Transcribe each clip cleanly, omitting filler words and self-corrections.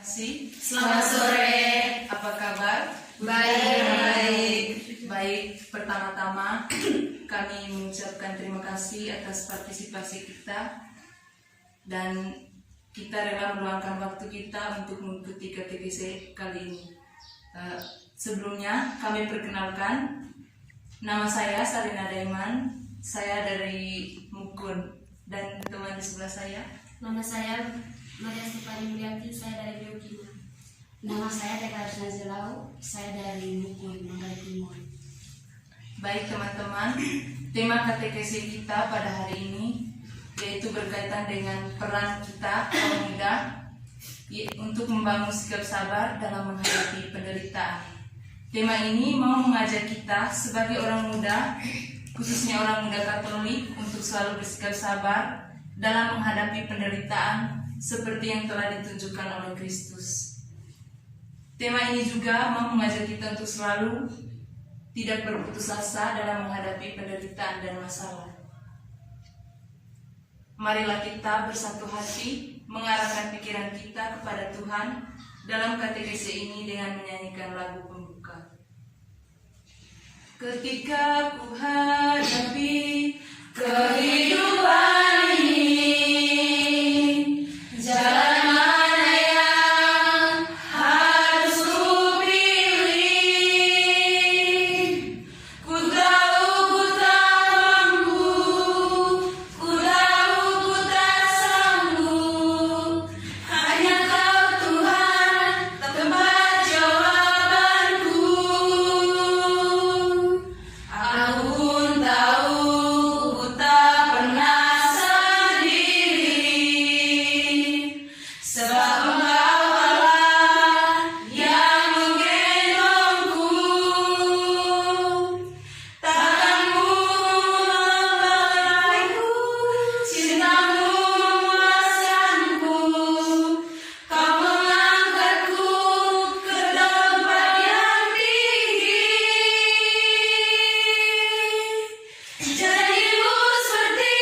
kasih. Selamat sore. Apa kabar? Baik. Pertama-tama kami mengucapkan terima kasih atas partisipasi kita dan kita rela meluangkan waktu kita untuk mengikuti KTKC kali ini. Sebelumnya kami perkenalkan, nama saya Sarina Daiman, saya dari Mukun, dan teman di sebelah saya. Nama saya Maria Stefani Mulyati, saya dari Biokina. Nama saya Teka Arsna Zelau, saya dari Mukun, Manggarai Timur. Baik teman-teman, tema KTKC kita pada hari ini yaitu berkaitan dengan peran kita kaum muda untuk membangun sikap sabar dalam menghadapi penderitaan. Tema ini mau mengajak kita sebagai orang muda, khususnya orang muda Katolik, untuk selalu bersikap sabar dalam menghadapi penderitaan seperti yang telah ditunjukkan oleh Kristus. Tema ini juga mau mengajak kita untuk selalu tidak berputus asa dalam menghadapi penderitaan dan masalah. Marilah kita bersatu hati mengarahkan pikiran kita kepada Tuhan dalam KTKC ini dengan menyanyikan lagu pembuka. Ketika ku hadapi kehidupan ini, jalan mana yang harus ku pilih? Ku tahu ku tak mampu, ku tahu ku tak sanggup. Hanya Kau Tuhan tempat jawabanku. Aku pun tahu ku tak pernah sendiri, sebab Engkau Allah yang menggendongku. Takkan membelaiku, cintamu memuaskanku. Kau mengangkatku ke tempat yang tinggi. Janjimu seperti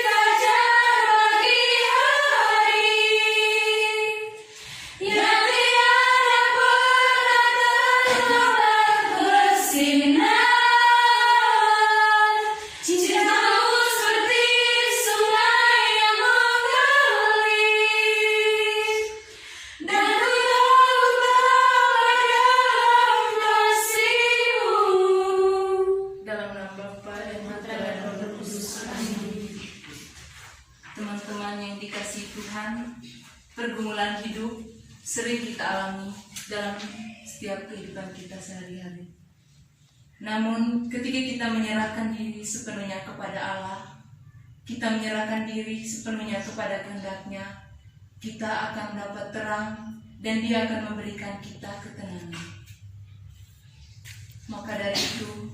fajar pagi hari yang tiada pernah terlambat bersinar. Cintamu seperti sungai yang mengalir, dan ku tahu betapa dalam kasih-Mu. Dalam nama Bapa dan Putra dan Roh Kudus. Amin. Teman-teman yang dikasihi Tuhan, pergumulan hidup sering kita alami dalam setiap kehidupan kita sehari-hari. Namun ketika kita menyerahkan diri sepenuhnya kepada Allah, kita menyerahkan diri sepenuhnya kepada kehendak-Nya, kita akan mendapat terang dan Dia akan memberikan kita ketenangan. Maka dari itu,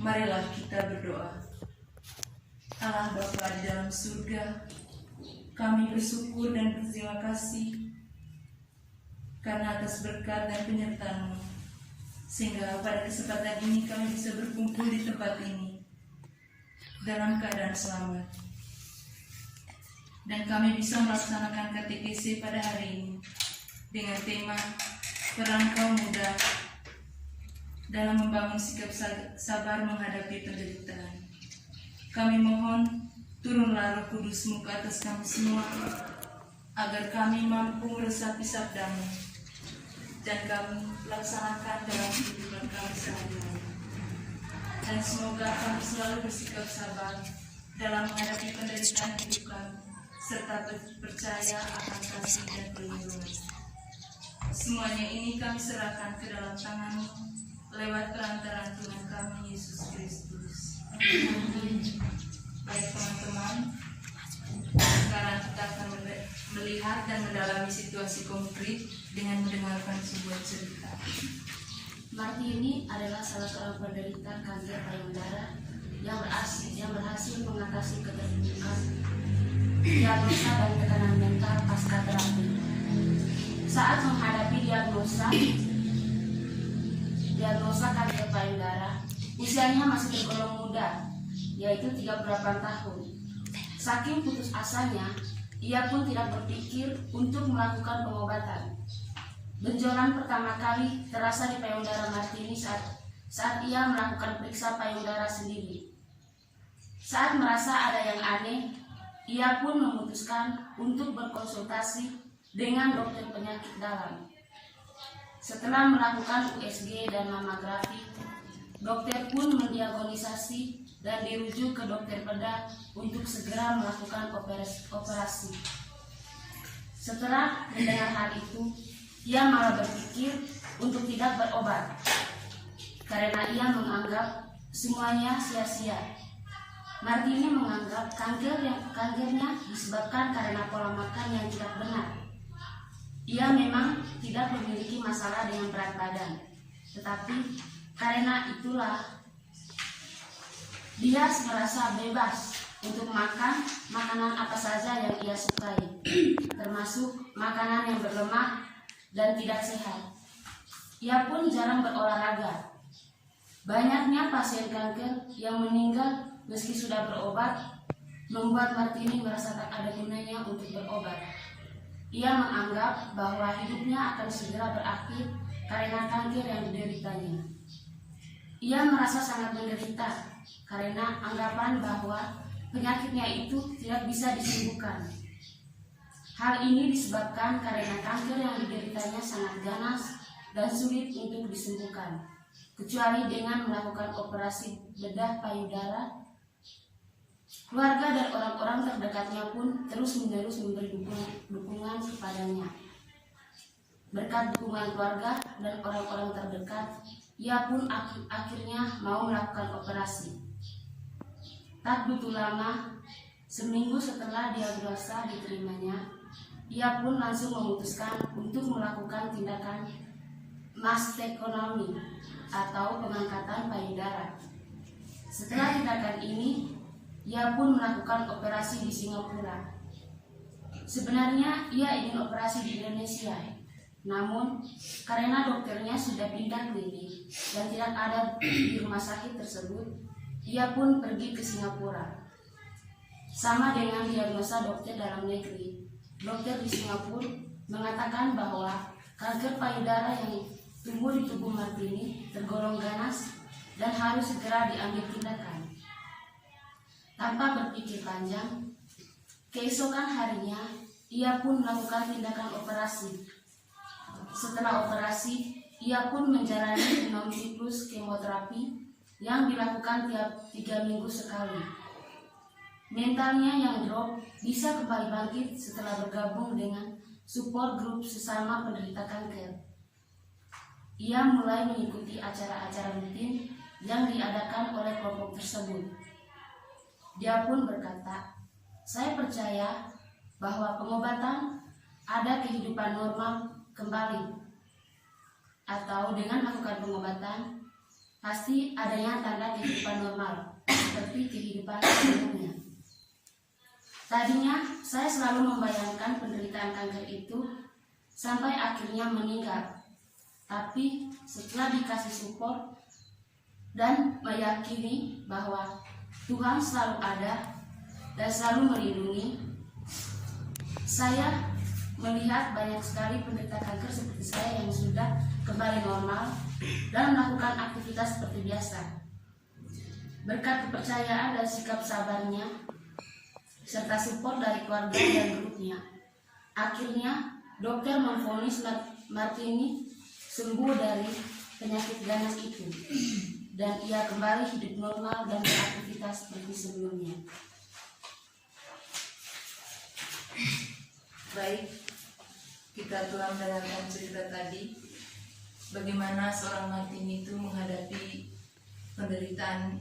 marilah kita berdoa. Allah Bapa di dalam surga, kami bersyukur dan berterima kasih karena atas berkat dan penyertaan-Mu, sehingga pada kesempatan ini kami bisa berkumpul di tempat ini dalam keadaan selamat. Dan kami bisa melaksanakan KTKC pada hari ini dengan tema peran kaum muda dalam membangun sikap sabar menghadapi penderitaan. Kami mohon, turunlah Roh Kudus-Mu ke atas kami semua, agar kami mampu meresapi sabda-Mu dan kami laksanakan dalam kehidupan kami sehari-hari. Dan semoga kami selalu bersikap sabar dalam menghadapi penderitaan hidup kami, serta percaya akan kasih dan perlindungan. Semuanya ini kami serahkan ke dalam tangan-Mu lewat perantaraan Tuhan kami Yesus Kristus. Baik teman-teman, sekarang kita akan melihat dan mendalami situasi konkret dengan mendengarkan sebuah cerita. Martini adalah salah seorang penderita kanker payudara yang berhasil mengatasi keterpurukan diagnosa dan tekanan mental pasca terapi. Saat menghadapi diagnosa kanker payudara, usianya masih tergolong muda, yaitu 38 tahun. Saking putus asanya, ia pun tidak berpikir untuk melakukan pengobatan. Benjolan pertama kali terasa di payudara Martini saat ia melakukan periksa payudara sendiri. Saat merasa ada yang aneh, ia pun memutuskan untuk berkonsultasi dengan dokter penyakit dalam. Setelah melakukan USG dan mamografi, dokter pun mendiagnostisasi dan dirujuk ke dokter bedah untuk segera melakukan operasi. Setelah mendengar hal itu, ia malah berpikir untuk tidak berobat karena ia menganggap semuanya sia-sia. Martini menganggap kankernya disebabkan karena pola makan yang tidak benar. Ia memang tidak memiliki masalah dengan berat badan, tetapi karena itulah dia merasa bebas untuk makan makanan apa saja yang ia sukai, termasuk makanan yang berlemak dan tidak sehat. Ia pun jarang berolahraga. Banyaknya pasien kanker yang meninggal meski sudah berobat membuat Martini merasa tak ada gunanya untuk berobat. Ia menganggap bahwa hidupnya akan segera berakhir karena kanker yang dideritanya. Ia merasa sangat menderita karena anggapan bahwa penyakitnya itu tidak bisa disembuhkan. Hal ini disebabkan karena kanker yang dideritanya sangat ganas dan sulit untuk disembuhkan, kecuali dengan melakukan operasi bedah payudara. Keluarga dan orang-orang terdekatnya pun terus-menerus memberi dukungan kepadanya. Berkat dukungan keluarga dan orang-orang terdekat, ia pun akhirnya mau melakukan operasi. Tak butuh lama, seminggu setelah diagnosa diterimanya, ia pun langsung memutuskan untuk melakukan tindakan mastektomi atau pengangkatan payudara. Setelah tindakan ini, ia pun melakukan operasi di Singapura. Sebenarnya ia ingin operasi di Indonesia, namun karena dokternya sudah pindah klinik dan tidak ada di rumah sakit tersebut, ia pun pergi ke Singapura. Sama dengan diagnosa dokter dalam negeri, dokter di Singapura mengatakan bahwa kanker payudara yang tumbuh di tubuh Martini tergolong ganas dan harus segera diambil tindakan. Tanpa berpikir panjang, keesokan harinya ia pun melakukan tindakan operasi. Setelah operasi, ia pun menjalani 6 siklus kemoterapi yang dilakukan tiap 3 minggu sekali. Mentalnya yang drop bisa kembali bangkit setelah bergabung dengan support group sesama penderita kanker. Ia mulai mengikuti acara-acara rutin yang diadakan oleh kelompok tersebut. Dia pun berkata, "Saya percaya bahwa pengobatan ada kehidupan normal kembali, atau dengan melakukan pengobatan pasti adanya tanda kehidupan normal seperti kehidupan sebelumnya. Tadinya saya selalu membayangkan penderitaan kanker itu sampai akhirnya meninggal, tapi setelah dikasih support dan meyakini bahwa Tuhan selalu ada dan selalu melindungi, saya melihat banyak sekali penderita kanker seperti saya yang sudah kembali normal dan melakukan aktivitas seperti biasa. Berkat kepercayaan dan sikap sabarnya serta support dari keluarga dan grupnya, akhirnya dokter memvonis Martini sembuh dari penyakit ganas itu dan ia kembali hidup normal dan beraktivitas seperti sebelumnya." Baik, kita telah mendengarkan cerita tadi bagaimana seorang Martini itu menghadapi penderitaan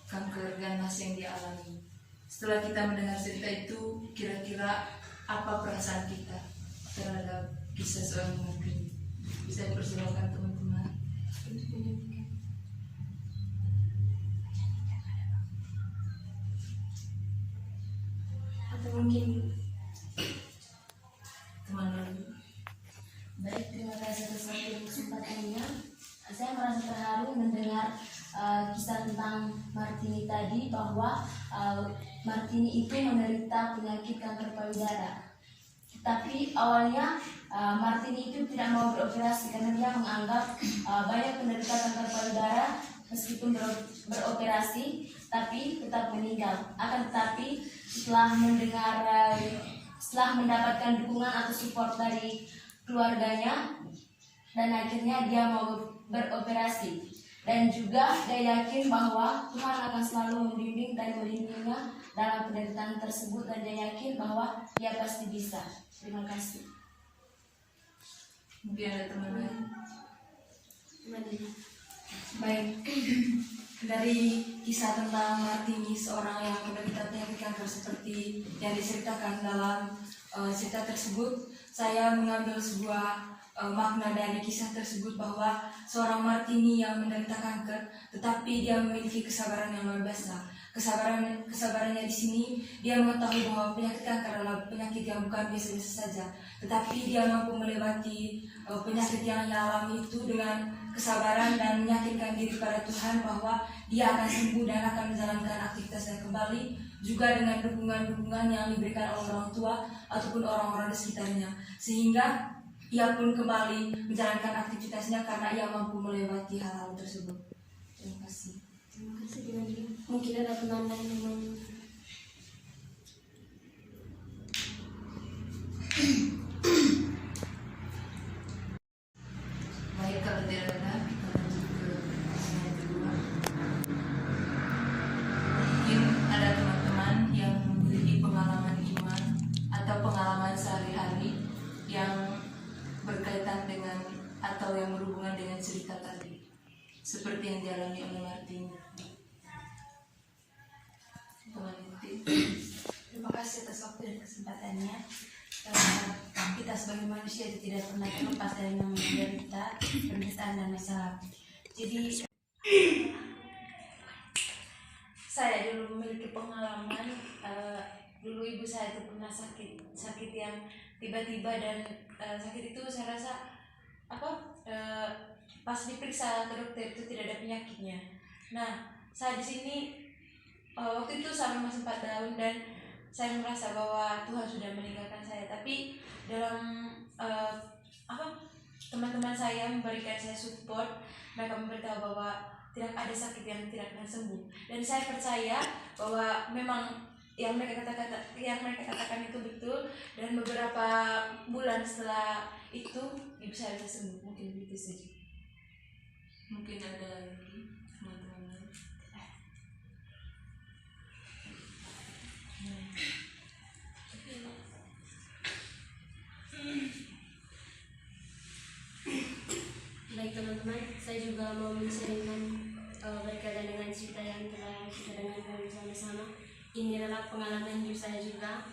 kanker ganas yang dia alami. Setelah kita mendengar cerita itu, kira-kira apa perasaan kita terhadap kisah seorang Martini? Bisa dipersilakan teman-teman. Atau mungkin Teman lain. baik, terima kasih atas waktu kesempatannya. Saya merasa terharu mendengar kisah tentang Martini tadi, bahwa Martini itu menderita penyakit kanker payudara. Tapi awalnya Martini itu tidak mau beroperasi karena dia menganggap banyak penderita kanker payudara meskipun beroperasi tapi tetap meninggal. Akan tetapi setelah mendapatkan dukungan atau support dari keluarganya, dan akhirnya dia mau beroperasi. Dan juga dia yakin bahwa Tuhan akan selalu membimbing dan melindunginya dalam penderitaan tersebut, dan dia yakin bahwa dia pasti bisa. Terima kasih. Mungkin ada teman lain. Baik, dari kisah tentang Martini, seorang yang menderita penyakit kanker seperti yang diceritakan dalam cerita tersebut, saya mengambil sebuah makna dari kisah tersebut, bahwa seorang Martini yang menderita kanker tetapi dia memiliki kesabaran yang luar biasa. Kesabarannya di sini, dia mengetahui bahwa penyakit kanker adalah penyakit yang bukan biasa-biasa saja, tetapi dia mampu melewati penyakit yang ia alami itu dengan kesabaran dan meyakinkan diri pada Tuhan bahwa dia akan sembuh dan akan menjalankan aktivitasnya kembali, juga dengan dukungan-dukungan yang diberikan oleh orang tua ataupun orang-orang di sekitarnya, sehingga ia pun kembali menjalankan aktivitasnya karena ia mampu melewati hal-hal tersebut. Terima kasih. Terima kasih. Mungkin ada teman lain yang mau. Baik, kalau tidak ada, kita lanjut ke pertanyaan kedua. Mungkin ada teman-teman yang memiliki pengalaman iman atau pengalaman sehari-hari yang berkaitan dengan atau yang berhubungan dengan cerita tadi, seperti yang dialami oleh Martin. Terima kasih atas waktu dan kesempatannya. Kita sebagai manusia tidak pernah terlepas dari namanya derita, penderitaan dan masalah. Jadi saya dulu memiliki pengalaman, dulu ibu saya itu pernah sakit yang tiba-tiba, dan sakit itu saya rasa pas diperiksa ke dokter itu tidak ada penyakitnya. Nah, saya di sini waktu itu saya masih 4 tahun, dan saya merasa bahwa Tuhan sudah meninggalkan saya. Tapi dalam teman-teman saya memberikan saya support, mereka memberitahu bahwa tidak ada sakit yang tidak akan sembuh, dan saya percaya bahwa memang yang mereka katakan itu betul, dan beberapa bulan setelah itu ibu saya bisa sembuh. Mungkin begitu saja. Mungkin ada lagi teman-teman. Baik teman-teman, saya juga mau menceritakan berkaitan dengan cerita yang telah kita dengarkan bersama-sama. Ini adalah pengalaman hidup saya juga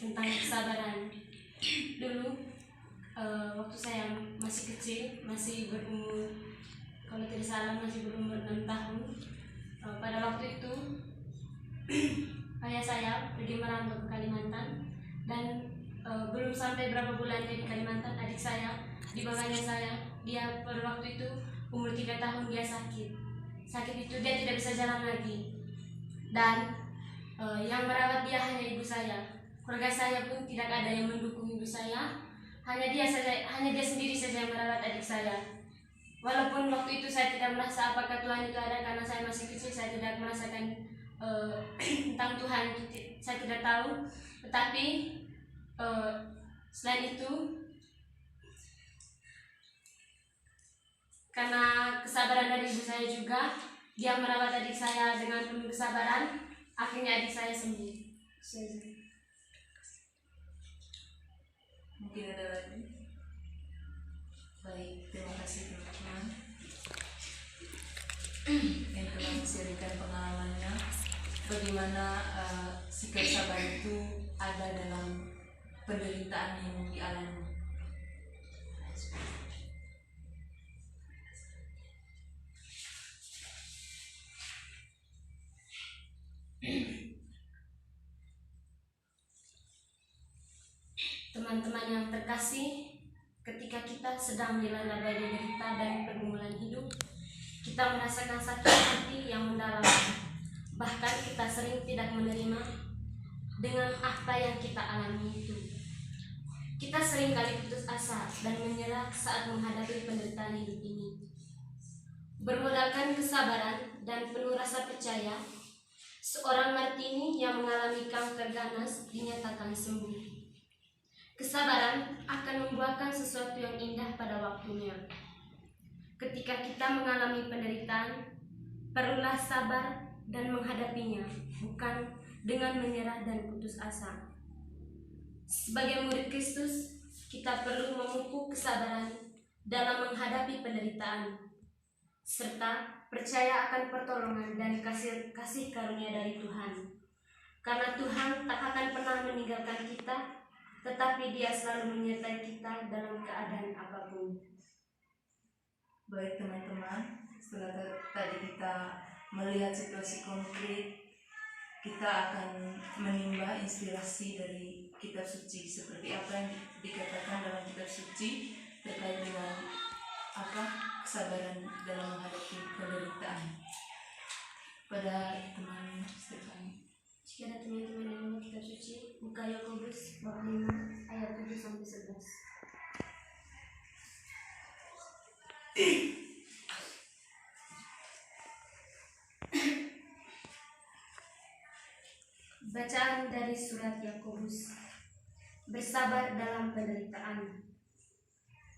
tentang kesabaran. Dulu waktu saya masih kecil, masih berumur, kalau tidak salah masih berumur 6 tahun. Pada waktu itu ayah saya pergi merantau ke Kalimantan, dan belum sampai berapa bulan di Kalimantan, adik saya di bawahnya saya, dia pada waktu itu umur 3 tahun, dia sakit itu dia tidak bisa jalan lagi, dan yang merawat dia hanya ibu saya. Keluarga saya pun tidak ada yang mendukung ibu saya, hanya dia sendiri saja yang merawat adik saya. Walaupun waktu itu saya tidak merasa apakah Tuhan itu ada, karena saya masih kecil, saya tidak merasakan tentang Tuhan itu, saya tidak tahu. Tetapi selain itu, karena kesabaran dari ibu saya juga, dia merawat adik saya dengan penuh kesabaran, akhirnya adik saya sembuh. Mungkin ada lagi. Baik, terima kasih teman-teman yang telah menceritakan pengalamannya, bagaimana sikap sabar itu ada dalam penderitaan yang dialami. Teman-teman yang terkasih, ketika kita sedang dilanda badai derita dan pergumulan hidup, kita merasakan sakit hati yang mendalam. Bahkan kita sering tidak menerima dengan apa yang kita alami itu. Kita seringkali putus asa dan menyerah saat menghadapi penderitaan hidup ini. Bermodalkan kesabaran dan penuh rasa percaya, seorang Martini yang mengalami kanker ganas dinyatakan sembuh. Kesabaran akan membuahkan sesuatu yang indah pada waktunya. Ketika kita mengalami penderitaan, perlulah sabar dan menghadapinya, bukan dengan menyerah dan putus asa. Sebagai murid Kristus, kita perlu memupuk kesabaran dalam menghadapi penderitaan, serta percaya akan pertolongan dan kasih karunia dari Tuhan. Karena Tuhan tak akan pernah meninggalkan kita, tetapi Dia selalu menyertai kita dalam keadaan apapun. Baik teman-teman, setelah tadi kita melihat situasi konkret, kita akan menimba inspirasi dari kitab suci, seperti apa yang dikatakan dalam kitab suci terkait dengan kesabaran dalam menghadapi penderitaan. Pada teman Stefan, Jika ada teman-teman yang mau kitab suci, buka Yakobus bab 5 ayat 7-11. Bacaan dari surat Yakobus. Bersabar dalam penderitaan.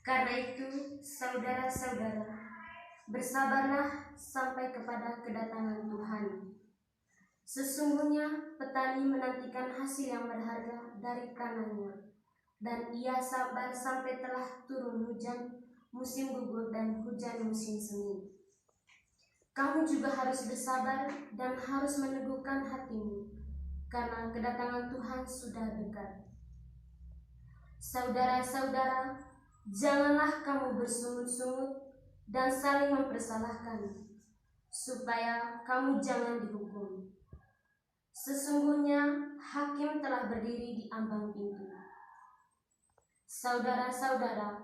Karena itu, saudara-saudara, bersabarlah sampai kepada kedatangan Tuhan. Sesungguhnya petani menantikan hasil yang berharga dari kanannya, dan ia sabar sampai telah turun hujan musim gugur dan hujan musim semi. Kamu juga harus bersabar dan harus meneguhkan hatimu, karena kedatangan Tuhan sudah dekat. Saudara-saudara, janganlah kamu bersungut-sungut dan saling mempersalahkan, supaya kamu jangan dihukum. Sesungguhnya hakim telah berdiri di ambang pintu. Saudara-saudara,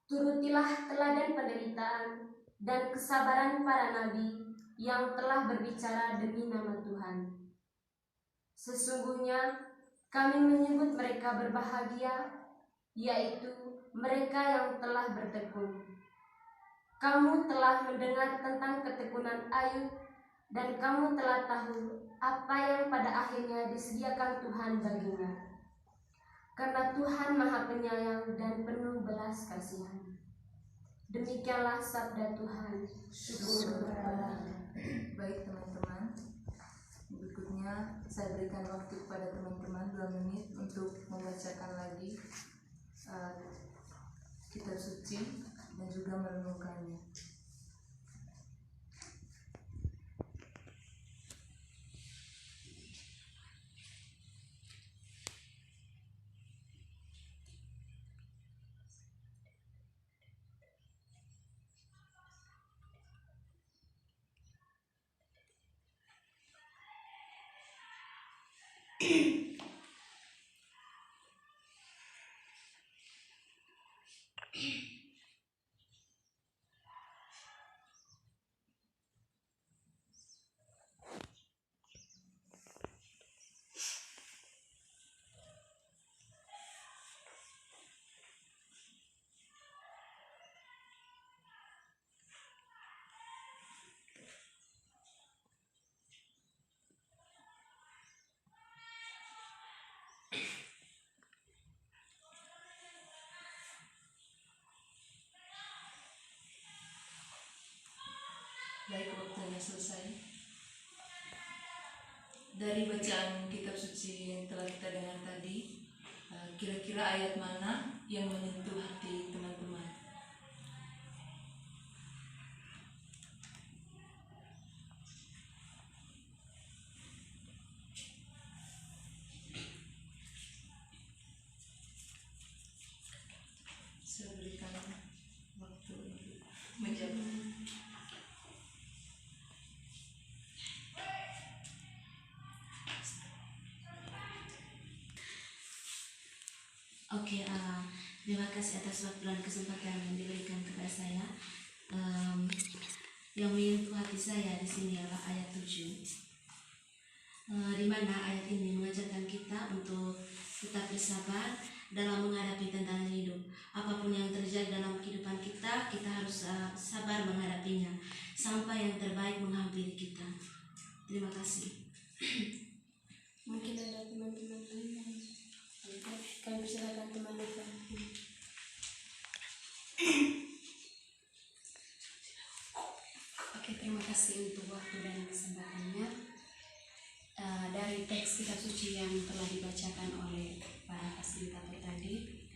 turutilah teladan penderitaan dan kesabaran para nabi yang telah berbicara demi nama Tuhan. Sesungguhnya kami menyebut mereka berbahagia, yaitu mereka yang telah bertekun. Kamu telah mendengar tentang ketekunan Ayub, dan kamu telah tahu apa yang pada akhirnya disediakan Tuhan baginya. Karena Tuhan Maha Penyayang dan penuh belas kasihan. Demikianlah sabda Tuhan. Syukur kepada Allah. baik teman-teman, berikutnya saya berikan waktu kepada teman-teman 2 menit untuk membacakan lagi kitab suci dan juga merenungkannya. Baik, waktunya selesai. Dari bacaan kitab suci yang telah kita dengar tadi, kira-kira ayat mana yang menyentuh hati teman-teman? Saya berikan waktu untuk menjawab. Oke, terima kasih atas waktu dan kesempatan yang diberikan kepada saya. Yang menyentuh hati saya di sini adalah ayat 7. di mana ayat ini mengajarkan kita untuk tetap bersabar dalam menghadapi tantangan hidup. Apapun yang terjadi dalam kehidupan kita, kita harus sabar menghadapinya sampai yang terbaik menghampiri kita. Terima kasih. Mungkin ada teman-teman lain yang kami persilakan teman depan. Oke, terima kasih untuk waktu dan kesempatannya. Dari teks kitab suci yang telah dibacakan oleh para fasilitator tadi,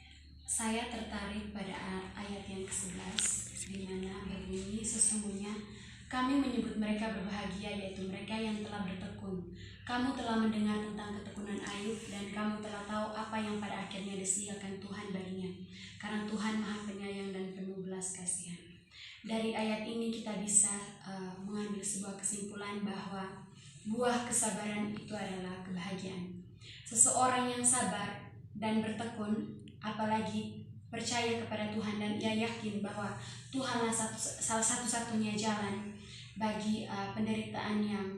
saya tertarik pada ayat yang ke-11 di mana berbunyi, sesungguhnya kami menyebut mereka berbahagia, yaitu mereka yang telah bertekun. Kamu telah mendengar tentang ketekunan Ayub dan kamu telah tahu apa yang pada akhirnya disediakan Tuhan baginya, karena Tuhan Maha Penyayang dan penuh belas kasihan. Dari ayat ini kita bisa mengambil sebuah kesimpulan bahwa buah kesabaran itu adalah kebahagiaan. Seseorang yang sabar dan bertekun, apalagi percaya kepada Tuhan dan ia yakin bahwa Tuhanlah salah satu-satunya jalan bagi penderitaan yang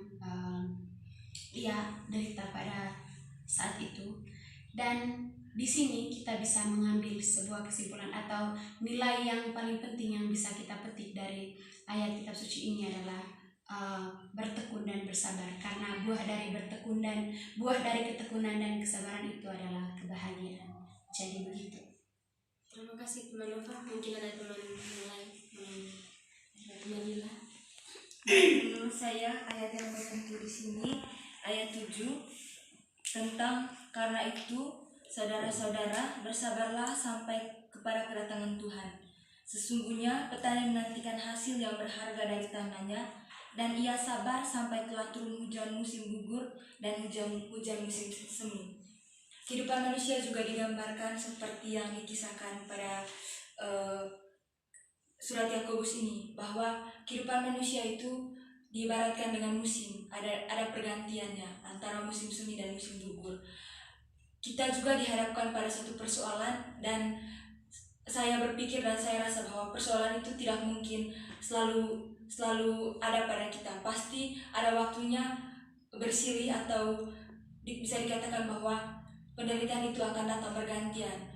ia derita pada saat itu. Dan di sini kita bisa mengambil sebuah kesimpulan atau nilai yang paling penting yang bisa kita petik dari ayat kitab suci ini adalah bertekun dan bersabar, karena buah dari ketekunan dan kesabaran itu adalah kebahagiaan. Jadi begitu. Terima kasih teman Nova. Mungkin ada teman lain, teman Lila. Menurut saya ayat yang berhentu di sini ayat 7 tentang karena itu saudara-saudara bersabarlah sampai kepada kedatangan Tuhan. Sesungguhnya petani menantikan hasil yang berharga dari tanahnya, dan ia sabar sampai telah turun hujan musim gugur dan hujan musim semi. Kehidupan manusia juga digambarkan seperti yang dikisahkan pada surat Yakobus ini, bahwa kehidupan manusia itu diibaratkan dengan musim, ada pergantiannya antara musim semi dan musim gugur. Kita juga dihadapkan pada satu persoalan, dan saya berpikir dan saya rasa bahwa persoalan itu tidak mungkin selalu ada pada kita. Pasti ada waktunya bersilih, atau bisa dikatakan bahwa penderitaan itu akan datang bergantian.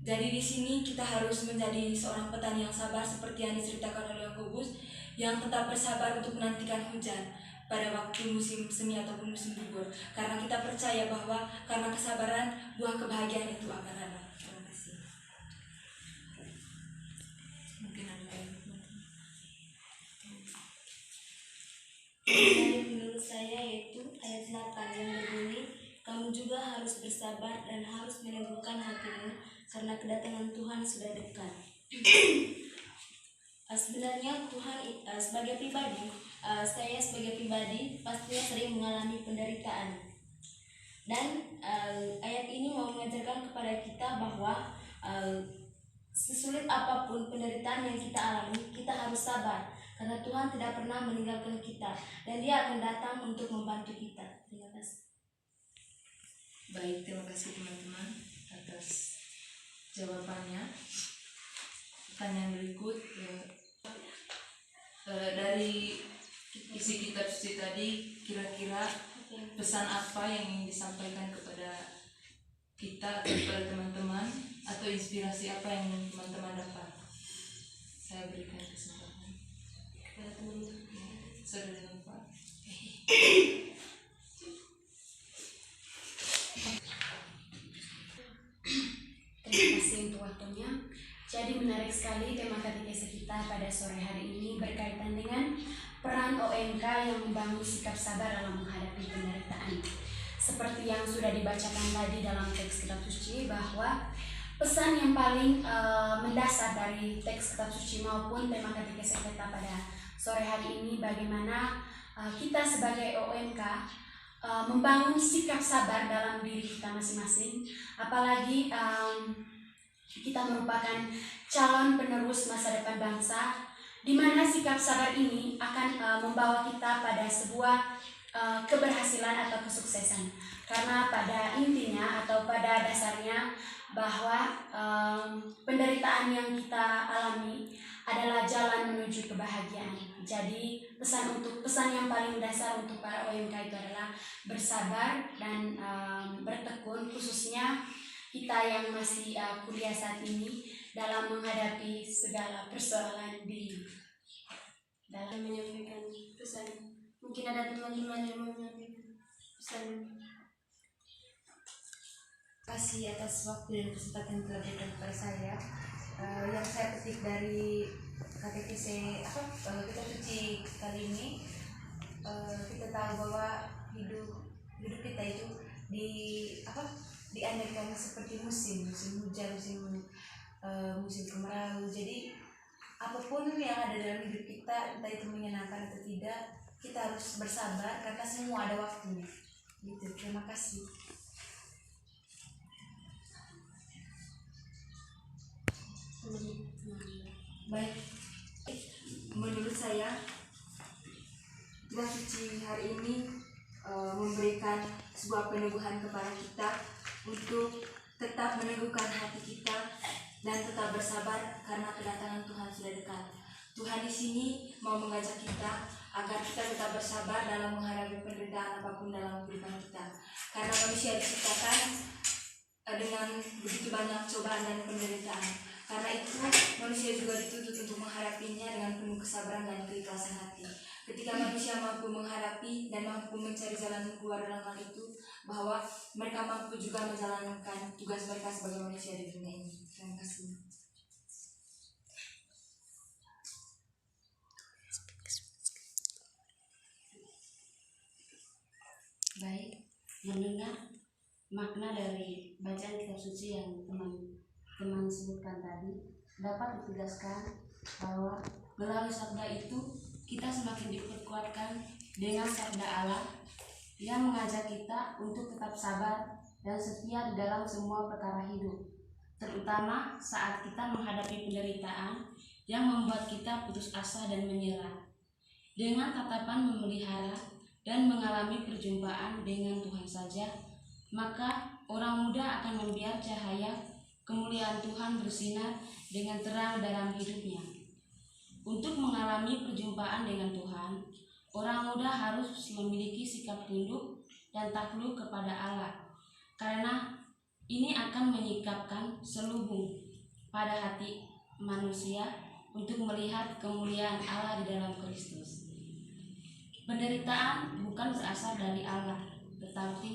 Jadi di sini kita harus menjadi seorang petani yang sabar seperti yang diceritakan oleh Yakobus, yang tetap bersabar untuk menantikan hujan pada waktu musim semi ataupun musim gugur, karena kita percaya bahwa karena kesabaran buah kebahagiaan itu akan ada. Terima kasih. Mungkin ada lagi. Menurut saya yaitu ayat 8 yang berbunyi, kamu juga harus bersabar dan harus meneguhkan hatimu karena kedatangan Tuhan sudah dekat. Sebenarnya Tuhan sebagai pribadi, saya sebagai pribadi pastinya sering mengalami penderitaan. Dan ayat ini mau mengajarkan kepada kita bahwa sesulit apapun penderitaan yang kita alami, kita harus sabar. Karena Tuhan tidak pernah meninggalkan kita dan Dia akan datang untuk membantu kita. Terima kasih. Baik, terima kasih teman-teman atas jawabannya. Pertanyaan berikut, dari isi kitab suci tadi, kira-kira pesan apa yang ingin disampaikan kepada kita atau kepada teman-teman, atau inspirasi apa yang teman-teman dapat? Saya berikan kesempatan kepada teman-teman. Saudara Nova. Terima kasih untuk waktunya. Jadi menarik sekali tema katekese kita pada sore hari ini berkaitan dengan peran OMK yang membangun sikap sabar dalam menghadapi penderitaan. Seperti yang sudah dibacakan tadi dalam teks kitab suci, bahwa pesan yang paling mendasar dari teks kitab suci maupun tema katekese kita pada sore hari ini, bagaimana kita sebagai OMK membangun sikap sabar dalam diri kita masing-masing, apalagi kita merupakan calon penerus masa depan bangsa, di mana sikap sabar ini akan membawa kita pada sebuah keberhasilan atau kesuksesan. Karena pada intinya atau pada dasarnya bahwa penderitaan yang kita alami adalah jalan menuju kebahagiaan. Jadi pesan yang paling dasar untuk para OMK itu adalah bersabar dan bertekun, khususnya kita yang masih kuliah saat ini dalam menghadapi segala persoalan di dalam menyampaikan pesan. Mungkin ada teman-teman yang mau menyampaikan pesan. Terima kasih atas waktu dan kesempatan yang telah diberikan kepada saya. Yang saya petik dari KTPC kita suci kali ini, kita tahu bahwa hidup kita itu dianehkan seperti musim hujan, musim kemarau. Jadi apapun yang ada dalam hidup kita, entah itu menyenangkan atau tidak, kita harus bersabar karena semua ada waktunya. Gitu. Terima kasih. Baik, menurut saya kitab suci hari ini memberikan sebuah peneguhan kepada kita untuk tetap meneguhkan hati kita dan tetap bersabar karena kedatangan Tuhan sudah dekat. Tuhan di sini mau mengajak kita agar kita tetap bersabar dalam menghadapi penderitaan apapun dalam kehidupan kita. Karena manusia diciptakan dengan begitu banyak cobaan dan penderitaan. Karena itu manusia juga dituntut untuk menghadapinya dengan penuh kesabaran dan keikhlasan hati. Ketika manusia mampu menghadapi dan mampu mencari jalan keluar dalam hal itu, bahwa mereka mampu juga menjalankan tugas mereka sebagai manusia di dunia ini. Terima kasih. Baik, mendengar makna dari bacaan kitab suci yang teman sebutkan tadi, dapat ditegaskan bahwa melalui sabda itu kita semakin diperkuatkan dengan sabda Allah yang mengajak kita untuk tetap sabar dan setia di dalam semua perkara hidup, terutama saat kita menghadapi penderitaan yang membuat kita putus asa dan menyerah. Dengan tatapan memelihara dan mengalami perjumpaan dengan Tuhan saja, maka orang muda akan membiar cahaya kemuliaan Tuhan bersinar dengan terang dalam hidupnya. Untuk mengalami perjumpaan dengan Tuhan, orang muda harus memiliki sikap tunduk dan takluk kepada Allah, karena ini akan menyikapkan selubung pada hati manusia untuk melihat kemuliaan Allah di dalam Kristus. Penderitaan bukan berasal dari Allah, tetapi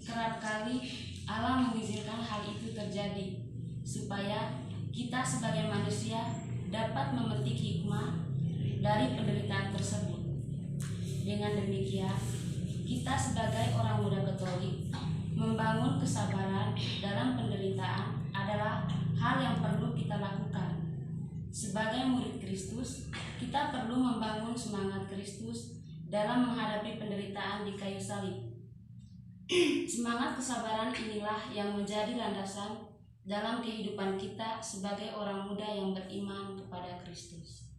kerap kali Allah mengizinkan hal itu terjadi supaya kita sebagai manusia dapat memetik hikmah dari penderitaan tersebut. Dengan demikian, kita sebagai orang muda Katolik membangun kesabaran dalam penderitaan adalah hal yang perlu kita lakukan. Sebagai murid Kristus, kita perlu membangun semangat Kristus dalam menghadapi penderitaan di kayu salib. Semangat kesabaran inilah yang menjadi landasan dalam kehidupan kita sebagai orang muda yang beriman kepada Kristus.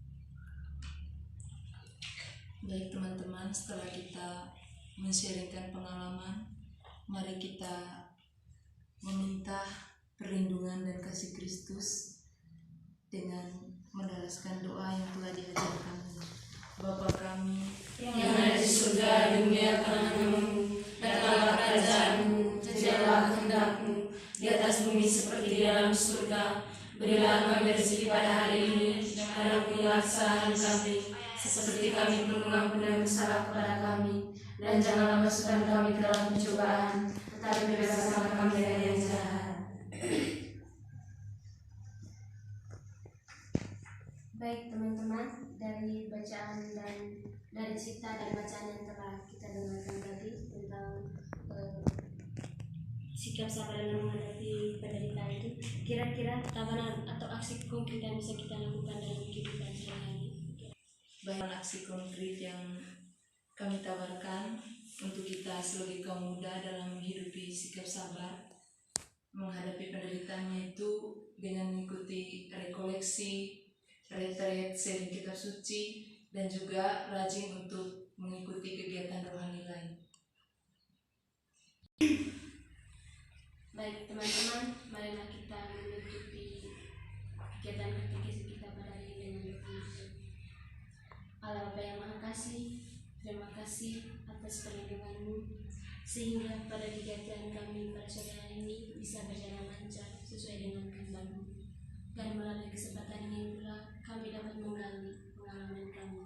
Baik teman-teman, setelah kita men-sharingkan pengalaman, mari kita meminta perlindungan dan kasih Kristus dengan mendalaskan doa yang telah diajarkan. Bapa kami Yang ada di surga, dimuliakan namamu, datanglah kerajaanmu, jadilah kehendak-mu di atas bumi seperti di dalam surga. Berilah kami rezeki pada hari ini, dan ampunilah kesalahan kami, seperti kami pun mengampuni yang bersalah kepada kami. Dan janganlah masukkan kami ke dalam pencobaan, tetapi bebaskanlah kami dari yang jahat. Baik teman-teman, dari bacaan dan dari cerita dan bacaan yang telah kita dengarkan tadi tentang sikap sabar dalam menghadapi penderitaan itu, kira-kira tawanan atau aksi konkret yang bisa kita lakukan dalam kehidupan sehari-hari? Banyak aksi konkret yang kami tawarkan untuk kita sebagai kaum muda dalam menghidupi sikap sabar menghadapi penderitaannya itu dengan mengikuti rekoleksi, retreat, sharing kitab suci, dan juga rajin untuk mengikuti kegiatan rohani lain. Baik teman-teman, marilah kita menutupi kegiatan katekesi kita pada hari ini dengan terima kasih atas perlindungan-Mu, sehingga pada kegiatan kami pada sore hari ini bisa berjalan lancar sesuai dengan kehendak-Mu. Dan melalui kesempatan ini pula kami dapat menggali pengalaman kami.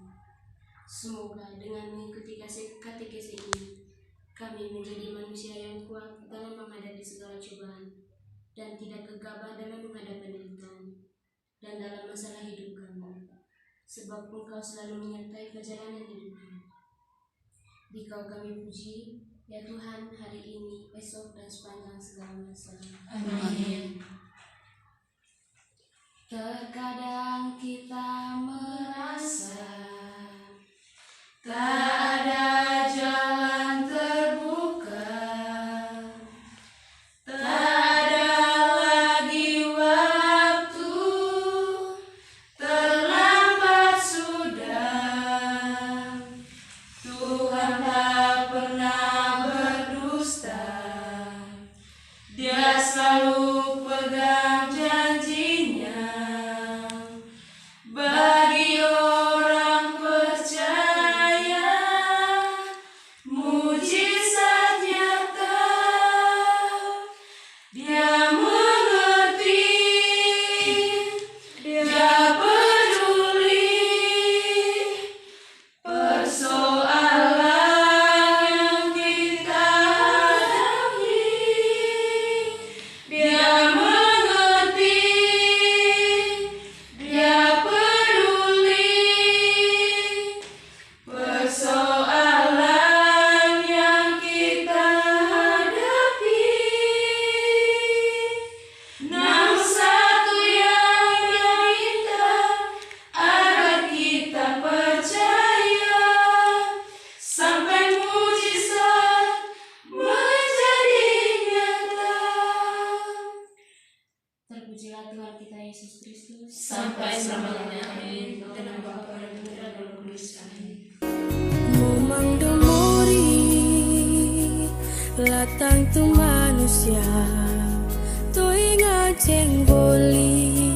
Semoga dengan mengikuti katekesi ini, kami menjadi manusia yang kuat dalam menghadapi segala cobaan dan tidak gegabah dalam menghadapi penderitaan dan dalam masalah hidup kami. Sebab Engkau selalu menyertai perjalanan hidup kami. Di Kau kami puji, ya Tuhan, hari ini, esok, dan sepanjang segala masa. Amin. Terkadang kita merasa Tak ada jalan terbuka, tak ada lagi waktu, terlambat sudah. Tuhan tak pernah berdusta, Dia selalu pegang janjinya. Bagi orang percaya, mujizat nyata. Dia mengerti, Dia peduli persoalan yang kita hadapi. Dia mengerti, Dia peduli persoalan yang kita hadapi. Namun satu yang Dia minta agar kita percaya sampai mujizat menjadi nyata. Terpujilah Tuhan kita Yesus Kristus. Sampai selamanya. Amin. Dalam Bapa dan Putra dan Roh Kudus. Amin. Memang demori latang tu manusia tu ingat cenggoli